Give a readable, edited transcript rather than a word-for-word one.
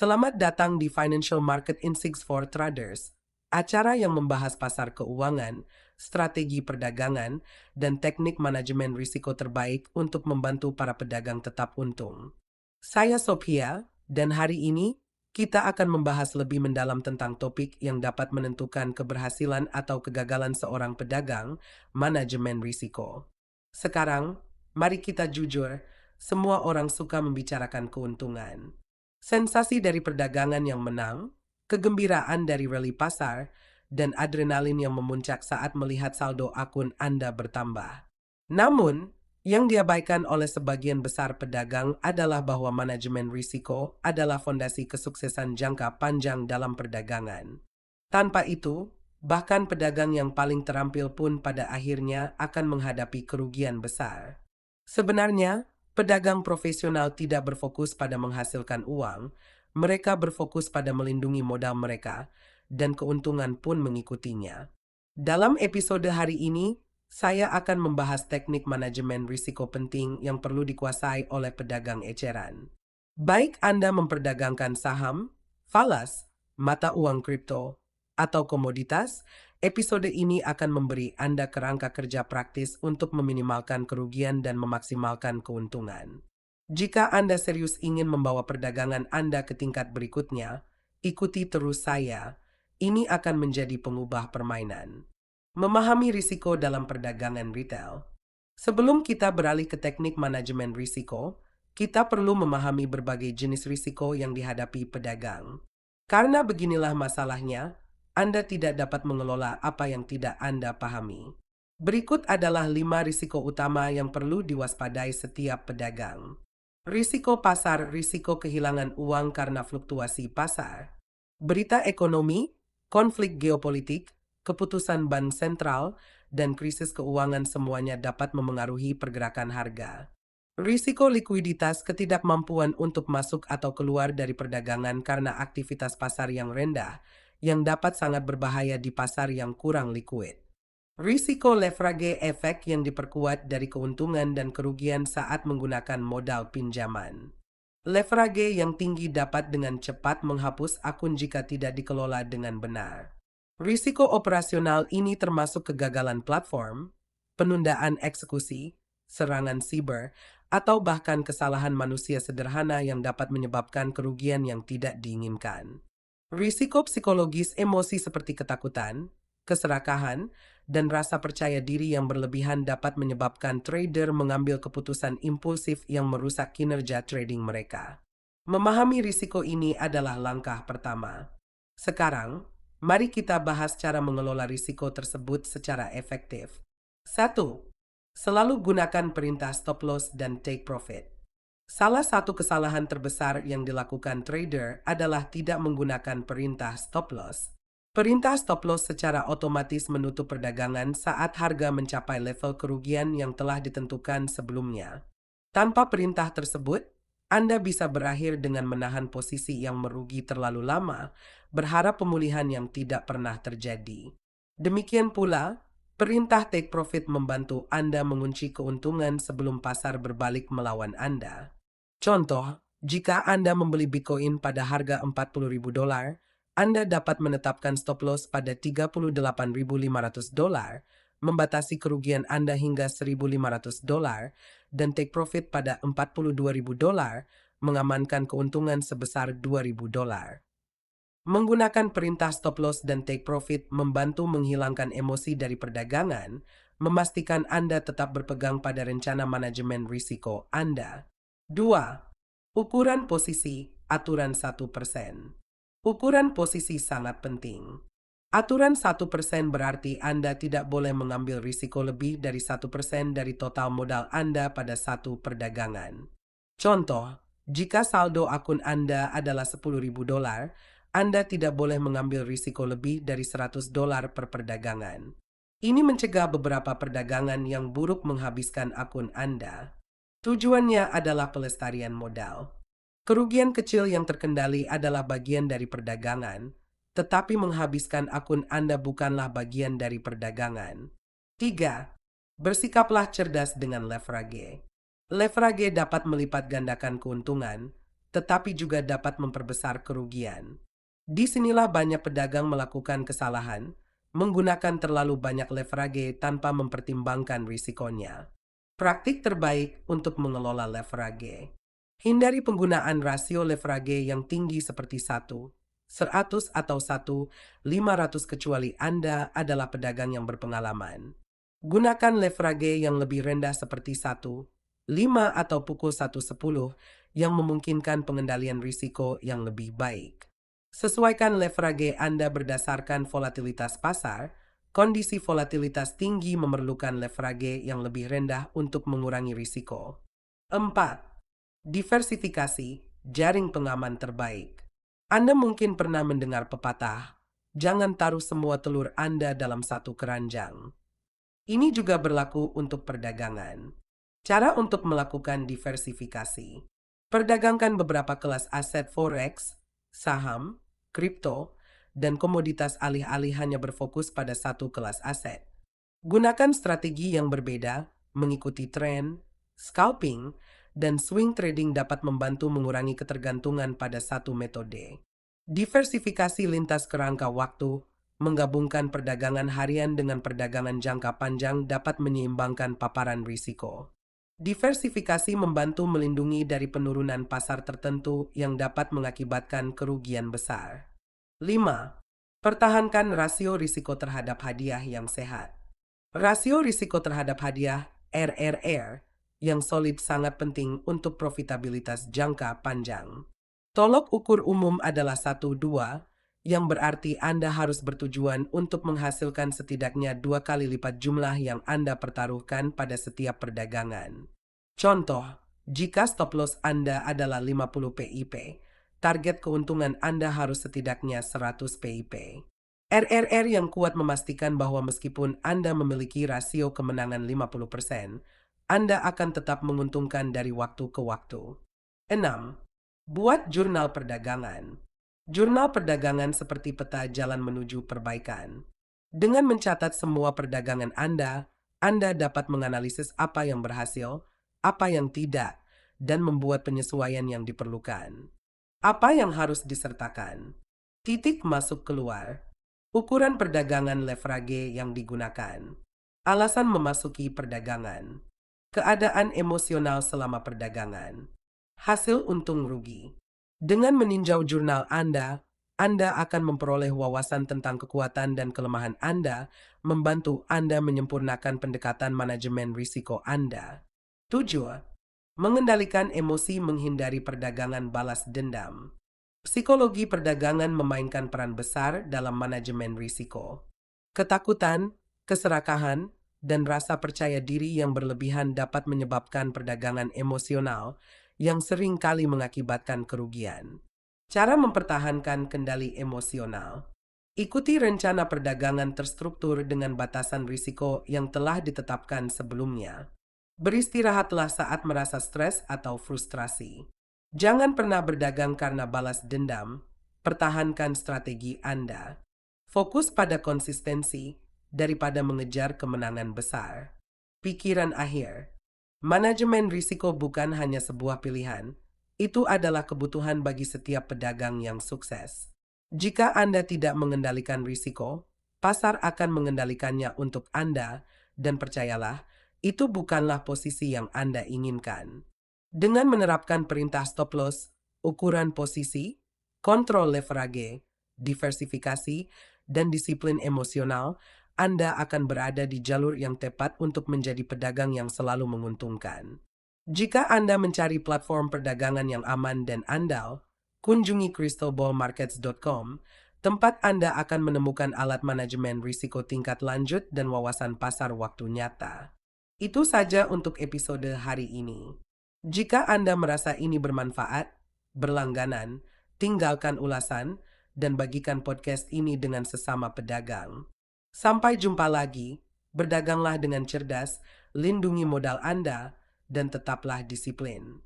Selamat datang di Financial Market Insights for Traders, acara yang membahas pasar keuangan, strategi perdagangan, dan teknik manajemen risiko terbaik untuk membantu para pedagang tetap untung. Saya Sophia, dan hari ini kita akan membahas lebih mendalam tentang topik yang dapat menentukan keberhasilan atau kegagalan seorang pedagang, manajemen risiko. Sekarang, mari kita jujur, semua orang suka membicarakan keuntungan. Sensasi dari perdagangan yang menang, kegembiraan dari rally pasar, dan adrenalin yang memuncak saat melihat saldo akun Anda bertambah. Namun, yang diabaikan oleh sebagian besar pedagang adalah bahwa manajemen risiko adalah fondasi kesuksesan jangka panjang dalam perdagangan. Tanpa itu, bahkan pedagang yang paling terampil pun pada akhirnya akan menghadapi kerugian besar. Sebenarnya, pedagang profesional tidak berfokus pada menghasilkan uang, mereka berfokus pada melindungi modal mereka, dan keuntungan pun mengikutinya. Dalam episode hari ini, saya akan membahas teknik manajemen risiko penting yang perlu dikuasai oleh pedagang eceran. Baik Anda memperdagangkan saham, falas, mata uang kripto, atau komoditas, episode ini akan memberi Anda kerangka kerja praktis untuk meminimalkan kerugian dan memaksimalkan keuntungan. Jika Anda serius ingin membawa perdagangan Anda ke tingkat berikutnya, ikuti terus saya. Ini akan menjadi pengubah permainan. Memahami risiko dalam perdagangan retail. Sebelum kita beralih ke teknik manajemen risiko, kita perlu memahami berbagai jenis risiko yang dihadapi pedagang. Karena beginilah masalahnya, Anda tidak dapat mengelola apa yang tidak Anda pahami. Berikut adalah 5 risiko utama yang perlu diwaspadai setiap pedagang. Risiko pasar, risiko kehilangan uang karena fluktuasi pasar. Berita ekonomi, konflik geopolitik, keputusan bank sentral, dan krisis keuangan semuanya dapat memengaruhi pergerakan harga. Risiko likuiditas, ketidakmampuan untuk masuk atau keluar dari perdagangan karena aktivitas pasar yang rendah, yang dapat sangat berbahaya di pasar yang kurang likuid. Risiko leverage, efek yang diperkuat dari keuntungan dan kerugian saat menggunakan modal pinjaman. Leverage yang tinggi dapat dengan cepat menghapus akun jika tidak dikelola dengan benar. Risiko operasional ini termasuk kegagalan platform, penundaan eksekusi, serangan siber, atau bahkan kesalahan manusia sederhana yang dapat menyebabkan kerugian yang tidak diinginkan. Risiko psikologis, emosi seperti ketakutan, keserakahan, dan rasa percaya diri yang berlebihan dapat menyebabkan trader mengambil keputusan impulsif yang merusak kinerja trading mereka. Memahami risiko ini adalah langkah pertama. Sekarang, mari kita bahas cara mengelola risiko tersebut secara efektif. 1. Selalu gunakan perintah stop loss dan take profit. Salah satu kesalahan terbesar yang dilakukan trader adalah tidak menggunakan perintah stop loss. Perintah stop loss secara otomatis menutup perdagangan saat harga mencapai level kerugian yang telah ditentukan sebelumnya. Tanpa perintah tersebut, Anda bisa berakhir dengan menahan posisi yang merugi terlalu lama, berharap pemulihan yang tidak pernah terjadi. Demikian pula, perintah take profit membantu Anda mengunci keuntungan sebelum pasar berbalik melawan Anda. Contoh, jika Anda membeli Bitcoin pada harga $40.000, Anda dapat menetapkan stop loss pada $38.500, membatasi kerugian Anda hingga $1.500, dan take profit pada $42.000, mengamankan keuntungan sebesar $2.000. Menggunakan perintah stop loss dan take profit membantu menghilangkan emosi dari perdagangan, memastikan Anda tetap berpegang pada rencana manajemen risiko Anda. 2. Ukuran posisi, aturan 1%. Ukuran posisi sangat penting. Aturan 1% berarti Anda tidak boleh mengambil risiko lebih dari 1% dari total modal Anda pada satu perdagangan. Contoh, jika saldo akun Anda adalah $10.000, Anda tidak boleh mengambil risiko lebih dari $100 per perdagangan. Ini mencegah beberapa perdagangan yang buruk menghabiskan akun Anda. Tujuannya adalah pelestarian modal. Kerugian kecil yang terkendali adalah bagian dari perdagangan, tetapi menghabiskan akun Anda bukanlah bagian dari perdagangan. 3. Bersikaplah cerdas dengan leverage. Leverage dapat melipat gandakan keuntungan, tetapi juga dapat memperbesar kerugian. Disinilah banyak pedagang melakukan kesalahan, menggunakan terlalu banyak leverage tanpa mempertimbangkan risikonya. Praktik terbaik untuk mengelola leverage. Hindari penggunaan rasio leverage yang tinggi seperti 1:100 atau 1:500 kecuali Anda adalah pedagang yang berpengalaman. Gunakan leverage yang lebih rendah seperti 1:5 atau pukul 1:10 yang memungkinkan pengendalian risiko yang lebih baik. Sesuaikan leverage Anda berdasarkan volatilitas pasar. Kondisi volatilitas tinggi memerlukan leverage yang lebih rendah untuk mengurangi risiko. 4. Diversifikasi, jaring pengaman terbaik. Anda mungkin pernah mendengar pepatah, jangan taruh semua telur Anda dalam satu keranjang. Ini juga berlaku untuk perdagangan. Cara untuk melakukan diversifikasi. Perdagangkan beberapa kelas aset forex, saham, kripto, dan komoditas alih-alih hanya berfokus pada satu kelas aset. Gunakan strategi yang berbeda, mengikuti tren, scalping, dan swing trading dapat membantu mengurangi ketergantungan pada satu metode. Diversifikasi lintas kerangka waktu, menggabungkan perdagangan harian dengan perdagangan jangka panjang dapat menyeimbangkan paparan risiko. Diversifikasi membantu melindungi dari penurunan pasar tertentu yang dapat mengakibatkan kerugian besar. 5. Pertahankan rasio risiko terhadap hadiah yang sehat. Rasio risiko terhadap hadiah (RRR) yang solid sangat penting untuk profitabilitas jangka panjang. Tolok ukur umum adalah 1:2, yang berarti Anda harus bertujuan untuk menghasilkan setidaknya 2 kali lipat jumlah yang Anda pertaruhkan pada setiap perdagangan. Contoh, jika stop loss Anda adalah 50 PIP, target keuntungan Anda harus setidaknya 100 PIP. RRR yang kuat memastikan bahwa meskipun Anda memiliki rasio kemenangan 50%, Anda akan tetap menguntungkan dari waktu ke waktu. 6. Buat jurnal perdagangan. Jurnal perdagangan seperti peta jalan menuju perbaikan. Dengan mencatat semua perdagangan Anda dapat menganalisis apa yang berhasil, apa yang tidak, dan membuat penyesuaian yang diperlukan. Apa yang harus disertakan? Titik masuk keluar. Ukuran perdagangan leverage yang digunakan. Alasan memasuki perdagangan. Keadaan emosional selama perdagangan. Hasil untung rugi. Dengan meninjau jurnal Anda akan memperoleh wawasan tentang kekuatan dan kelemahan Anda, membantu Anda menyempurnakan pendekatan manajemen risiko Anda. 7. Mengendalikan emosi menghindari perdagangan balas dendam. Psikologi perdagangan memainkan peran besar dalam manajemen risiko. Ketakutan, keserakahan, dan rasa percaya diri yang berlebihan dapat menyebabkan perdagangan emosional yang sering kali mengakibatkan kerugian. Cara mempertahankan kendali emosional. Ikuti rencana perdagangan terstruktur dengan batasan risiko yang telah ditetapkan sebelumnya. Beristirahatlah saat merasa stres atau frustrasi. Jangan pernah berdagang karena balas dendam. Pertahankan strategi Anda. Fokus pada konsistensi daripada mengejar kemenangan besar. Pikiran akhir. Manajemen risiko bukan hanya sebuah pilihan. Itu adalah kebutuhan bagi setiap pedagang yang sukses. Jika Anda tidak mengendalikan risiko, pasar akan mengendalikannya untuk Anda, dan percayalah, itu bukanlah posisi yang Anda inginkan. Dengan menerapkan perintah stop loss, ukuran posisi, kontrol leverage, diversifikasi, dan disiplin emosional, Anda akan berada di jalur yang tepat untuk menjadi pedagang yang selalu menguntungkan. Jika Anda mencari platform perdagangan yang aman dan andal, kunjungi crystalballmarkets.com, tempat Anda akan menemukan alat manajemen risiko tingkat lanjut dan wawasan pasar waktu nyata. Itu saja untuk episode hari ini. Jika Anda merasa ini bermanfaat, berlangganan, tinggalkan ulasan, dan bagikan podcast ini dengan sesama pedagang. Sampai jumpa lagi, berdaganglah dengan cerdas, lindungi modal Anda, dan tetaplah disiplin.